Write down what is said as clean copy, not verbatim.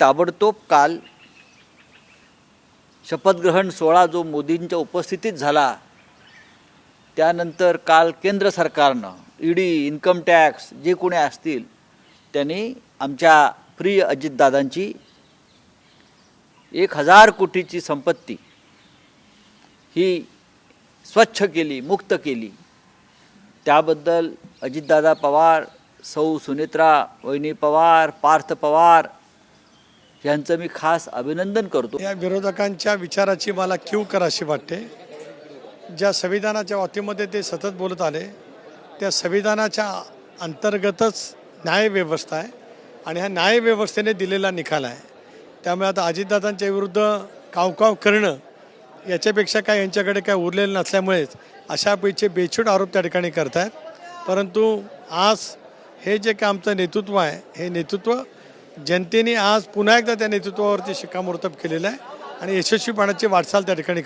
ताबडतोब काल शपथग्रहण सोहळा जो मोदींच्या उपस्थितीत झाला त्यानंतर काल केंद्र सरकारनं ईडी, इन्कम टॅक्स जे कोणी असतील त्यांनी आमच्या प्रिय अजितदादांची 1000 कोटीची संपत्ती ही स्वच्छ केली, मुक्त केली। त्याबद्दल अजितदादा पवार, सौ सुनेत्रा वहिनी पवार, पार्थ पवार यांचं मी खास अभिनंदन करतो। या विरोधकांच्या विचाराची मला कीव कराशी वाटते। ज्या संविधानाच्या वातीमध्ये ते सतत बोलत आले त्या संविधानाच्या अंतर्गतच न्यायव्यवस्था आहे आणि ह्या न्यायव्यवस्थेने दिलेला निकाल आहे। त्यामुळे आता अजितदादांच्या विरुद्ध कावकाव करणं याच्यापेक्षा काय यांच्याकडे काय उरलेलं नसल्यामुळेच अशापैकी बेछूट आरोप त्या ठिकाणी करत आहेत। परंतु आज हे जे काय आमचं नेतृत्व आहे हे नेतृत्व जनतेने आज पुन्हा एकदा त्या नेतृत्वावरती शिक्कामोर्तब केलेलं आहे आणि यशस्वीपणाची वाटचाल त्या ठिकाणी